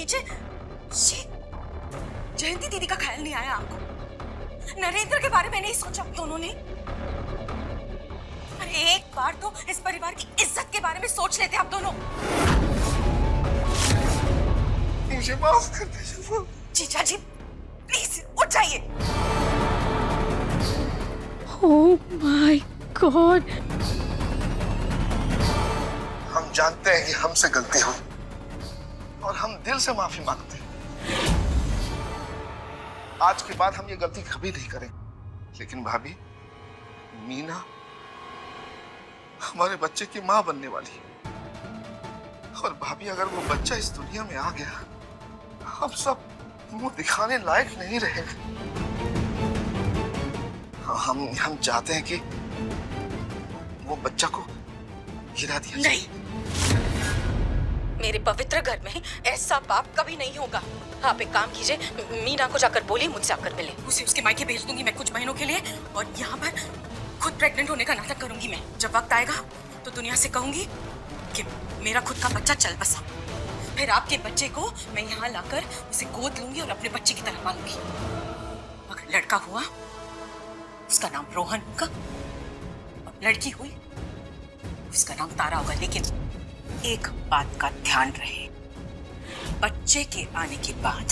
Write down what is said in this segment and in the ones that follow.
नीचे। जयंती दीदी का ख्याल नहीं आया आपको? नरेंद्र के बारे में नहीं सोचा दोनों ने? अरे एक बार तो इस परिवार की इज्जत के बारे में सोच लेते आप दोनों। मुझे माफ कर दीजिए। जीजा जी प्लीज उठ जाइए। Oh my God. हम जानते हैं कि हमसे गलती हुई और हम दिल से माफी मांगते हैं। आज के बाद हम ये गलती कभी नहीं करेंगे। लेकिन भाभी, मीना हमारे बच्चे की मां बनने वाली है। और भाभी, अगर वो बच्चा इस दुनिया में आ गया, हम सब मुंह दिखाने लायक नहीं रहेंगे। हम चाहते हैं कि वो बच्चा को गिरा दिया जाए। नहीं, मेरे पवित्र घर में ऐसा पाप कभी नहीं होगा। आप एक काम कीजिए, मीना को जाकर बोलिए मुझसे आकर मिले। उसे उसके मायके भेज दूंगी मैं कुछ महीनों के लिए, और यहाँ पर खुद प्रेग्नेंट होने का नाटक करूंगी मैं। जब वक्त आएगा तो दुनिया से कहूंगी कि मेरा खुद का बच्चा चल बसा। फिर आपके बच्चे को मैं यहाँ लाकर उसे गोद लूंगी और अपने बच्चे की तरह पालूंगी। अगर लड़का हुआ उसका नाम रोहन होगा, और लड़की हुई उसका नाम तारा होगा। लेकिन एक बात का ध्यान रहे, बच्चे के आने के बाद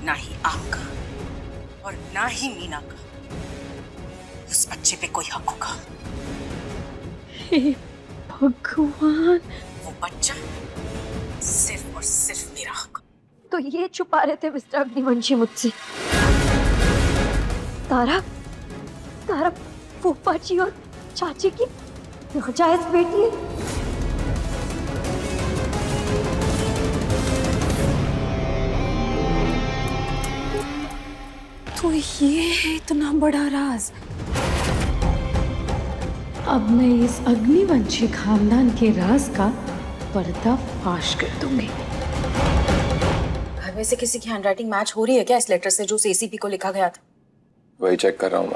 ना ही आपका और ना ही मीना का उस बच्चे पे कोई हक होगा। हे भगवान। वो बच्चा सिर्फ और सिर्फ मेरा हक। तो ये छुपा रहे थे मिस्टर अग्निवंशी मुझसे। तारा फूफा जी और चाची की नाजायज बेटी है। तो ये है इतना बड़ा राज। अब मैं इस अग्निवंशी खानदान के राज का पर्दाफाश कर दूंगी। घर में से किसी की हैंडराइटिंग मैच हो रही है क्या इस लेटर से जो एसीपी को लिखा गया था? वही चेक कर रहा हूँ।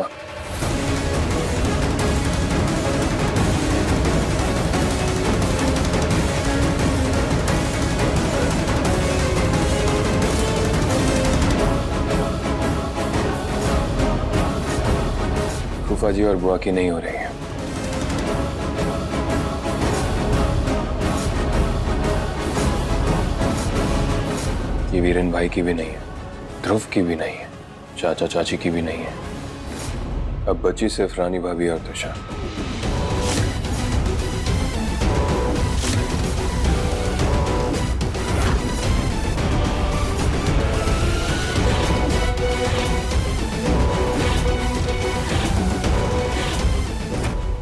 फूफा जी और बुआ की नहीं हो रही है। ये वीरेन भाई की भी नहीं है, ध्रुव की भी नहीं है, चाचा चाची की भी नहीं है। अब बची सिर्फ रानी भाभी और त्रिशा।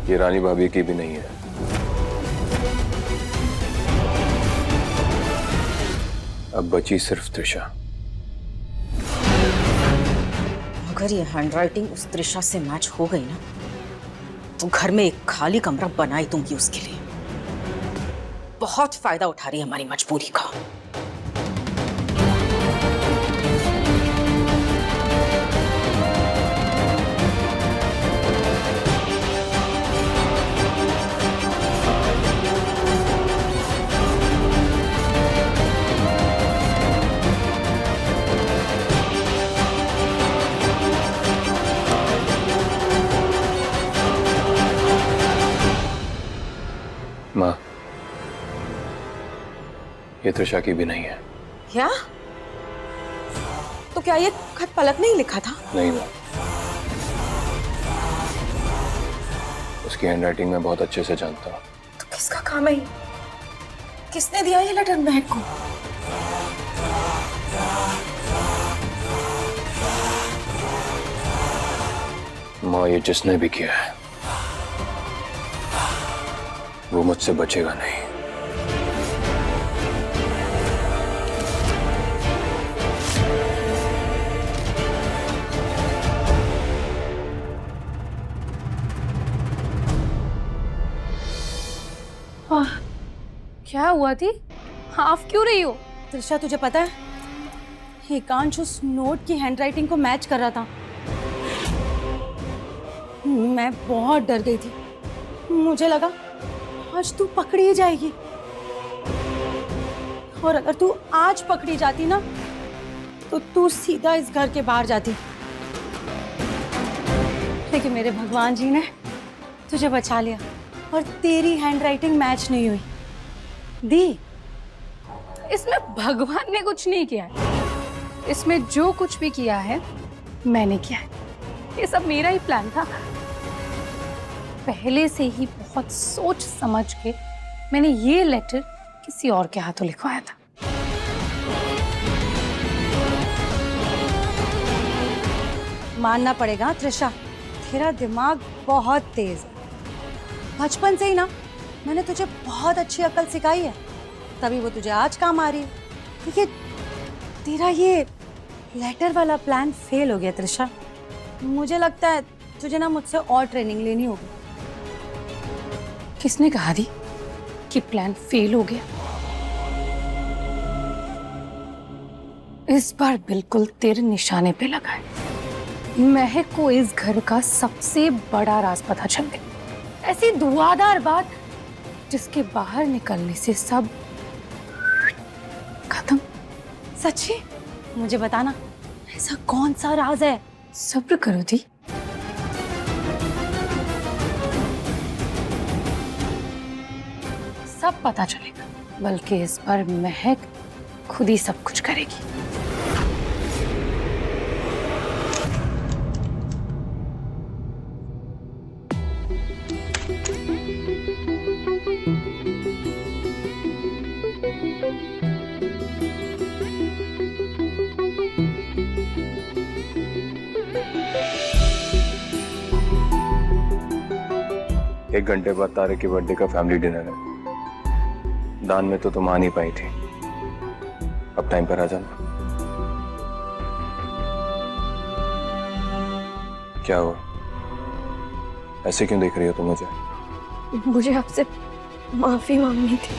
ये रानी भाभी की भी नहीं है। अब बची सिर्फ त्रिशा। अगर ये हैंडराइटिंग उस त्रिशा से मैच हो गई ना, तो घर में एक खाली कमरा बनाई दूंगी उसके लिए। बहुत फायदा उठा रही है हमारी मजबूरी का। माँ, ये त्रिशा की भी नहीं है। क्या? तो क्या ये खत पलक ने ही लिखा था? नहीं माँ, उसकी हैंडराइटिंग मैं बहुत अच्छे से जानता हूँ। तो किसका काम है ये? किसने दिया ये लेटर महक को? माँ, ये जिसने भी किया है वो मुझसे बचेगा नहीं। क्या हुआ थी? हाफ क्यों रही हो? त्रिशा, तुझे पता है एकांश उस नोट की हैंडराइटिंग को मैच कर रहा था। मैं बहुत डर गई थी। मुझे लगा आज तू पकड़ी ही जाएगी। और अगर तू आज पकड़ी जाती ना तो तू सीधा इस घर के बाहर जाती। लेकिन मेरे भगवान जी ने तुझे बचा लिया और तेरी हैंडराइटिंग मैच नहीं हुई। दी, इसमें भगवान ने कुछ नहीं किया है, इसमें जो कुछ भी किया है मैंने किया है। ये सब मेरा ही प्लान था। पहले से ही बहुत सोच समझ के मैंने ये लेटर किसी और के हाथों लिखवाया था। मानना पड़ेगा त्रिशा, तेरा दिमाग बहुत तेज है। बचपन से ही ना मैंने तुझे बहुत अच्छी अकल सिखाई है, तभी वो तुझे आज काम आ रही है। देखिए, तेरा ये लेटर वाला प्लान फेल हो गया त्रिशा। मुझे लगता है तुझे ना मुझसे और ट्रेनिंग लेनी होगी। किसने कहा दी कि प्लान फेल हो गया? इस बार बिल्कुल तेरे निशाने पे लगा है। महक को इस घर का सबसे बड़ा राज पता चल गया। ऐसी धुआंधार बात जिसके बाहर निकलने से सब खत्म। सच्ची? मुझे बताना, ऐसा कौन सा राज है? सब्र करो दी। सब पता चलेगा, बल्कि इस बार महक खुद ही सब कुछ करेगी। एक घंटे बाद तारे के बर्थडे का फैमिली डिनर है। दान में तो तुम आ नहीं पाई थी, अब टाइम पर आ जाना। क्या हुआ, ऐसे क्यों देख रही हो तुम मुझे? मुझे आपसे माफी मांगनी थी।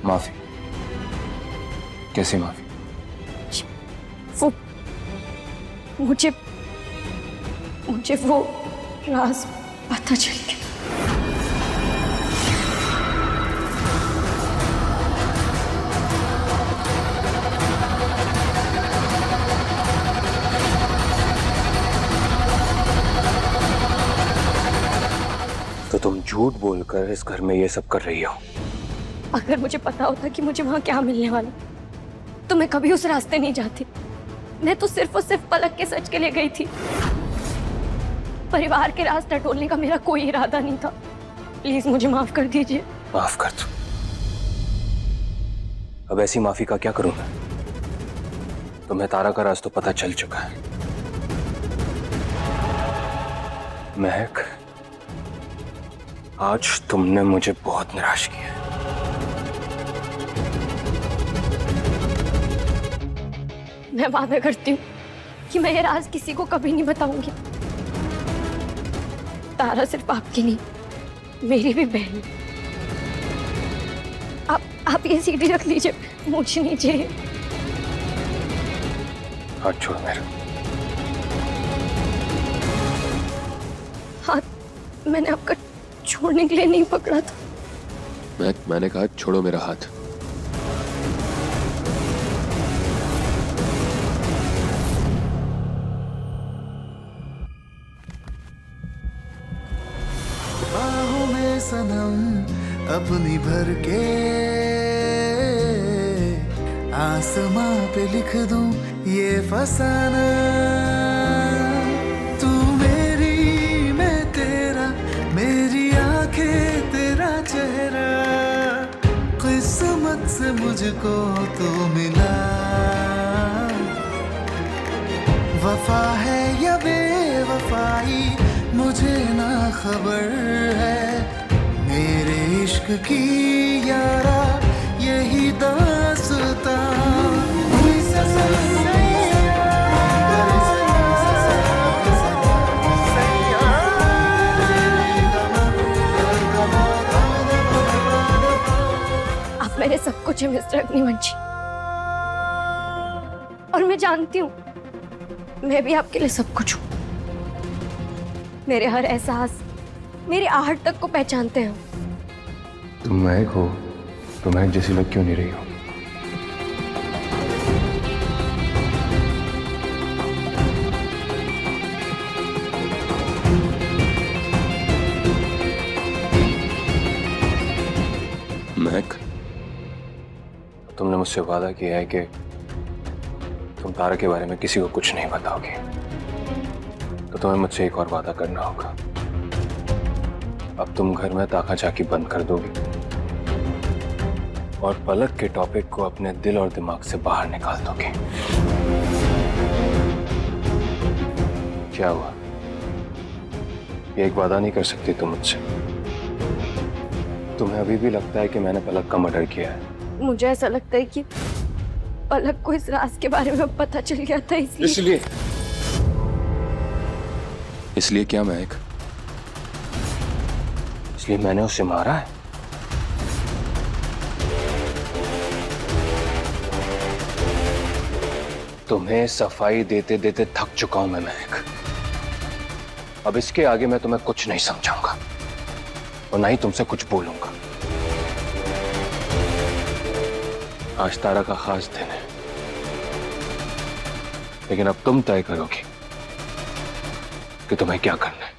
माफी? कैसी माफी? वो मुझे वो राज पता चल गया। तो तुम झूठ बोलकर इस घर में ये सब कर रही हो? अगर मुझे पता होता कि मुझे वहां क्या मिलने वाला तो मैं कभी उस रास्ते नहीं जाती। मैं तो सिर्फ और सिर्फ पलक के सच के लिए गई थी। परिवार के राज टटोलने का मेरा कोई इरादा नहीं था। प्लीज मुझे माफ कर दीजिए। माफ कर दो। अब ऐसी माफी का क्या करूं मैं? तुम्हें तारा का राज तो पता चल चुका है। महक, आज तुमने मुझे बहुत निराश किया। मैं वादा करती हूँ कि मैं ये राज किसी को कभी नहीं बताऊंगी। तारा सिर्फ आपकी नहीं, मेरी भी बहन। आप ये सीढ़ी रख लीजिए, मुझे नहीं चाहिए। हाथ छोड़ मेरा। हाथ मैंने आपका छोड़ने के लिए नहीं पकड़ा था। मैंने कहा छोड़ो मेरा हाथ। बाहों में सनम अपनी भर के आसमां पे लिख दूं ये फसाना। तू मेरी मैं तेरा, मेरी आंखें तेरा चेहरा, किस्मत से मुझको तो मिला। वफा है या बेवफाई मुझे ना खबर है, मेरे इश्क की यारा यही दास्तां। आप मेरे सब कुछ है मिस्टर अग्निवंशी, और मैं जानती हूँ मैं भी आपके लिए सब कुछ हूँ। मेरे हर एहसास, मेरी आहट तक को पहचानते हैं। तुम महक हो तो महक जैसी लग क्यों नहीं रही हो? महक, तुमने मुझसे वादा किया है कि तुम तारा के बारे में किसी को कुछ नहीं बताओगे, तो तुम्हें मुझसे एक और वादा करना होगा। अब तुम घर में ताका झाकी बंद कर दोगे और पलक के टॉपिक को अपने दिल और दिमाग से बाहर निकाल दोगे। क्या हुआ? ये एक वादा नहीं कर सकती तुम मुझसे? तुम्हें अभी भी लगता है कि मैंने पलक का मर्डर किया है? मुझे ऐसा लगता है कि पलक को इस राज के बारे में पता चल गया था, इसलिए क्या महक? इसलिए मैंने उसे मारा है? तुम्हें सफाई देते देते थक चुका हूं मैं महक। अब इसके आगे मैं तुम्हें कुछ नहीं समझाऊंगा और ना ही तुमसे कुछ बोलूंगा। आज तारा का खास दिन है, लेकिन अब तुम तय करोगी कि तुम्हें क्या करना है।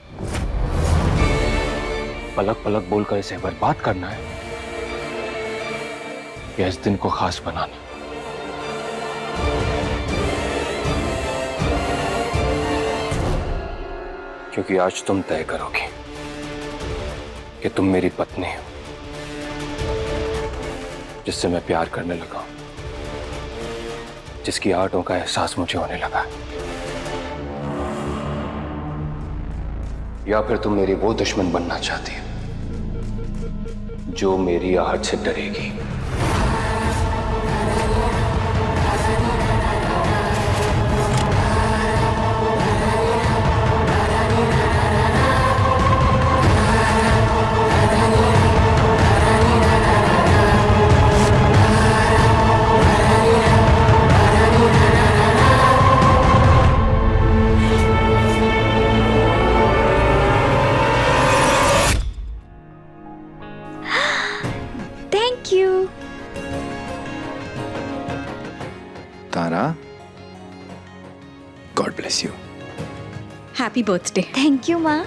पलक पलक बोलकर इसे बर्बाद करना है या इस दिन को खास बनाना। क्योंकि आज तुम तय करोगे कि तुम मेरी पत्नी हो, जिससे मैं प्यार करने लगा हूं, जिसकी आंटों का एहसास मुझे होने लगा है, या फिर तुम मेरी वो दुश्मन बनना चाहती हो जो मेरी आहट से डरेगी। Thank you. Tara, God bless you. Happy birthday. Thank you माँ।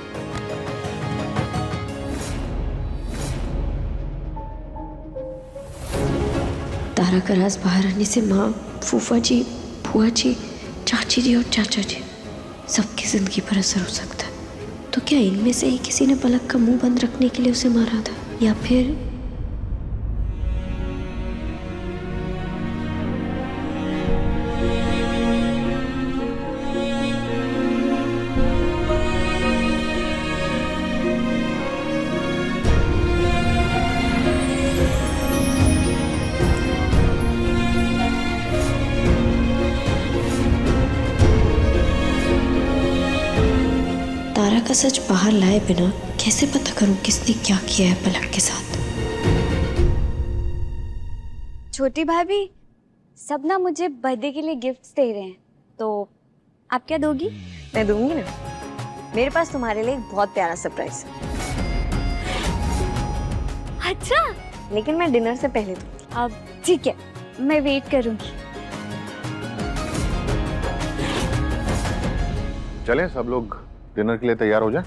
तारा का राज बाहर आने से माँ, फूफा जी, बुआ जी, चाची जी और चाचा जी सबकी जिंदगी पर असर हो सकता है। तो क्या इनमें से ही किसी ने पलक का मुंह बंद रखने के लिए उसे मारा था, या फिर तारा का सच बाहर लाए बिना कैसे पता करूं किसने क्या किया है पलक के साथ। छोटी भाभी, सब ना मुझे बर्थडे के लिए गिफ्ट्स दे रहे हैं, तो आप क्या दोगी? मैं दूंगी ना। मेरे पास तुम्हारे लिए एक बहुत प्यारा सरप्राइज है, अच्छा, लेकिन मैं डिनर से पहले दूंगी। अब ठीक है, मैं वेट करूंगी। चलें सब लोग डिनर के लिए तैयार हो जाएं।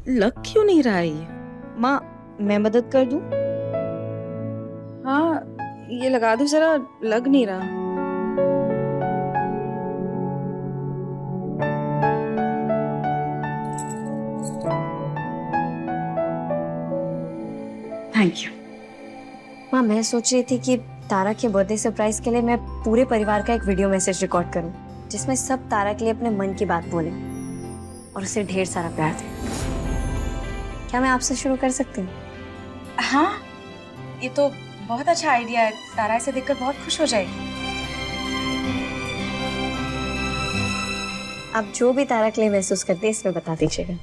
लग क्यों नहीं रहा है ये? माँ, मैं मदद कर दूं? हाँ, ये लगा दो जरा, लग नहीं रहा। Thank you. माँ, मैं सोच रही थी कि तारा के बर्थडे सरप्राइज के लिए मैं पूरे परिवार का एक वीडियो मैसेज रिकॉर्ड करूं, जिसमें सब तारा के लिए अपने मन की बात बोले और उसे ढेर सारा प्यार दें। क्या मैं आपसे शुरू कर सकती हूँ? हाँ, ये तो बहुत अच्छा आइडिया है। तारा इसे देखकर बहुत खुश हो जाएगी। आप जो भी तारा के लिए महसूस करते हैं इसमें बता दीजिएगा।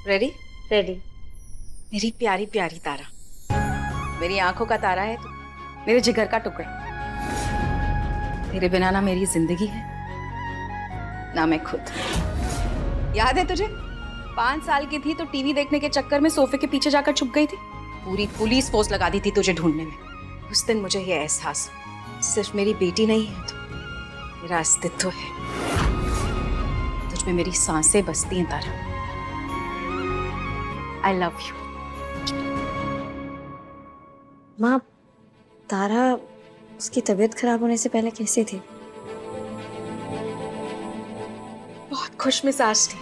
रेडी? रेडी। मेरी प्यारी प्यारी तारा, मेरी आंखों का तारा है तू, मेरे जिगर का टुकड़ा। तेरे बिना ना मेरी जिंदगी है, ना मैं खुद। याद है तुझे 5 साल की थी तो टीवी देखने के चक्कर में सोफे के पीछे जाकर छुप गई थी। पूरी पुलिस फोर्स लगा दी थी तुझे ढूंढने में। उस दिन मुझे ये एहसास हुआ, सिर्फ मेरी बेटी नहीं है तो मेरा अस्तित्व है। तुझ में मेरी सांसें बसती हैं तारा। I love you. माँ, तारा उसकी तबीयत खराब होने से पहले कैसी थी? बहुत खुश मिजाज थी,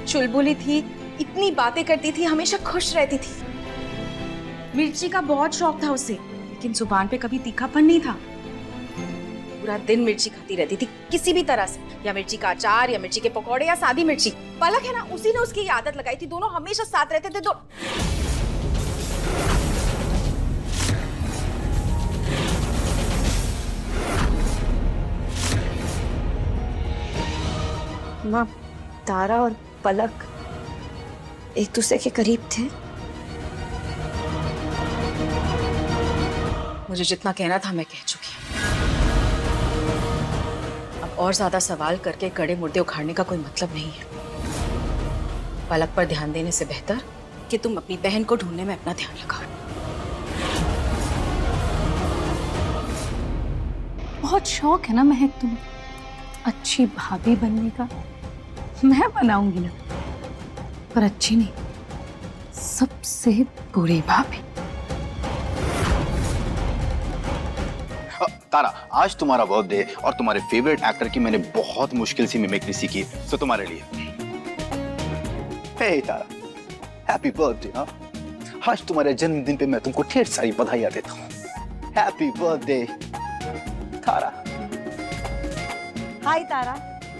चुलबुली थी, इतनी बातें करती थी, हमेशा खुश रहती थी। मिर्ची का बहुत शौक था उसे, लेकिन जुबान पे कभी तीखापन नहीं था। पूरा दिन मिर्ची खाती रहती थी किसी भी तरह से, या मिर्ची का अचार या मिर्ची के पकौड़े या सादी मिर्ची। पलक है ना, उसी ने उसकी आदत लगाई थी। दोनों हमेशा साथ रहते थे। माँ, तारा और पलक एक दूसरे के करीब थे। मुझे जितना कहना था मैं कह चुकी हूँ। अब और ज्यादा सवाल करके गड़े मुर्दे उखाड़ने का कोई मतलब नहीं है। पलक पर ध्यान देने से बेहतर कि तुम अपनी बहन को ढूंढने में अपना ध्यान लगाओ। बहुत शौक है ना महक तुम्हें अच्छी भाभी बनने का। मैं बनाऊंगी ना, पर अच्छी नहीं, सबसे बुरी भाभी। तारा, आज तुम्हारा बर्थडे और तुम्हारे फेवरेट एक्टर की मैंने बहुत मुश्किल से मिमिक्री सीखी, तो तुम्हारे लिए। हे तारा, हैप्पी बर्थडे। आज तुम्हारे जन्मदिन पे मैं तुमको ढेर सारी बधाइयां देता हूँ। हैप्पी बर्थडे तारा। हाय तारा,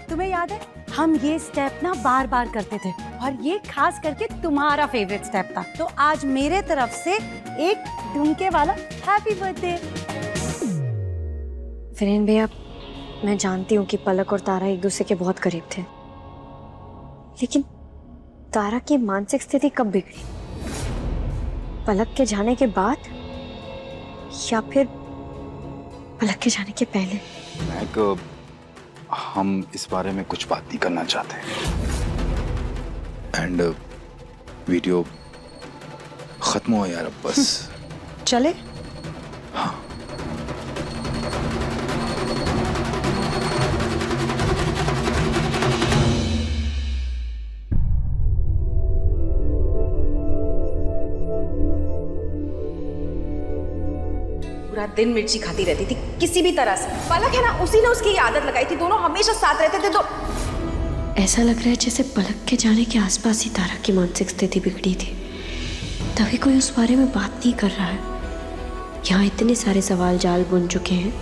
तुम्हें याद है हम ये स्टेप ना बार बार करते थे, और ये खास करके तुम्हारा फेवरेट स्टेप था। तो आज मेरे तरफ से एक डुमके वाला हैप्पी बर्थडे। फिरेन भैया, मैं जानती हूँ कि पलक और तारा एक दूसरे के बहुत करीब थे, लेकिन तारा की मानसिक स्थिति कब बिगड़ी? पलक के जाने के बाद या फिर पलक के जाने के पहले? हम इस बारे में कुछ बात नहीं करना चाहते। एंड वीडियो खत्म हो यार, अब बस चले। हाँ। पूरा दिन मिर्ची खाती रहती थी किसी भी तरह से। पलक है ना, उसी ने उसकी आदत लगाई थी। दोनों हमेशा साथ रहते थे। ऐसा लग रहा है जैसे पलक के जाने के आसपास ही तारा की मानसिक स्थिति बिगड़ी थी, तभी कोई उस बारे में बात नहीं कर रहा है। यहाँ इतने सारे सवाल जाल बुन चुके हैं,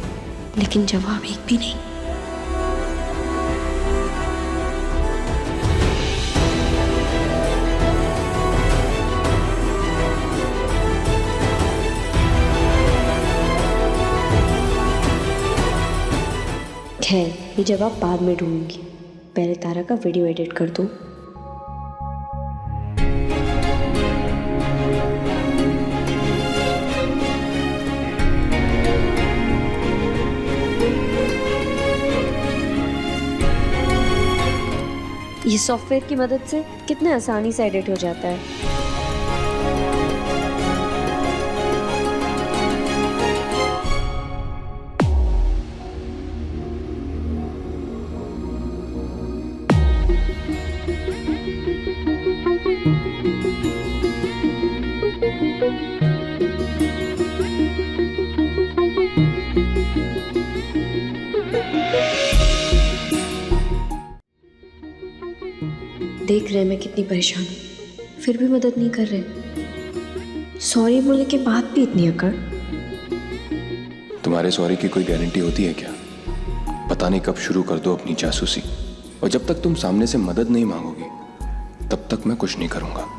लेकिन जवाब एक भी नहीं। खैर, ये जवाब बाद में ढूंढूंगी, पहले तारा का वीडियो एडिट कर दूं। ये सॉफ्टवेयर की मदद से कितने आसानी से एडिट हो जाता है। देख रहे मैं कितनी परेशान हूँ, फिर भी मदद नहीं कर रहे। सॉरी बोलने के बाद भी इतनी अकड़। तुम्हारे सॉरी की कोई गारंटी होती है क्या? पता नहीं कब शुरू कर दो अपनी जासूसी, और जब तक तुम सामने से मदद नहीं मांगोगी तब तक मैं कुछ नहीं करूंगा।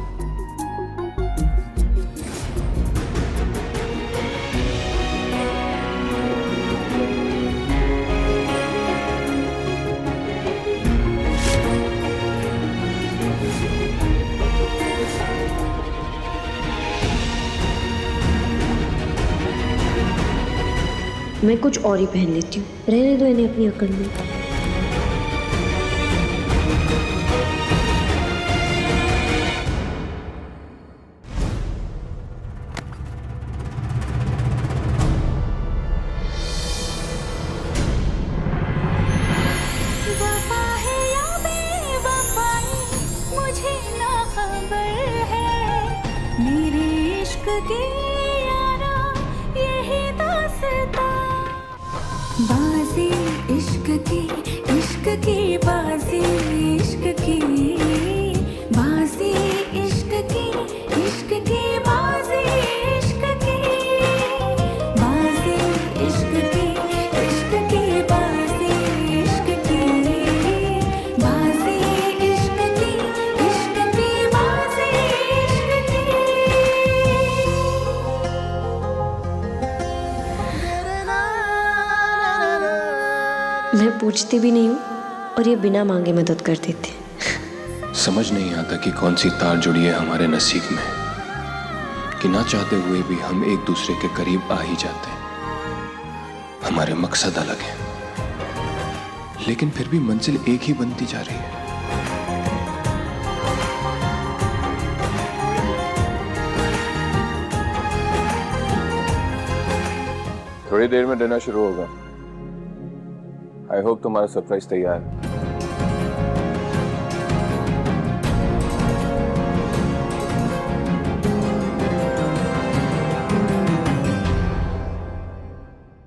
मैं कुछ और ही पहन लेती हूँ, रहने दो इन्हें अपनी अकड़ में। इश्क की यारा यही दास्तां बाजी इश्क की बाजी इश्क की बाजी इश्क की बाजी इश्क की बाजी इश्क की बाजी इश्क की बाजी इश्क की बाजी इश्क की। मैं पूछती भी नहीं हूँ और ये बिना मांगे मदद कर देते। समझ नहीं आता कि कौन सी तार जुड़ी है हमारे नसीब में कि ना चाहते हुए भी हम एक दूसरे के करीब आ ही जाते हैं। हमारे मकसद अलग हैं, लेकिन फिर भी मंजिल एक ही बनती जा रही है। थोड़ी देर में डिनर शुरू होगा। आई होप तुम्हारा सरप्राइज तैयार है।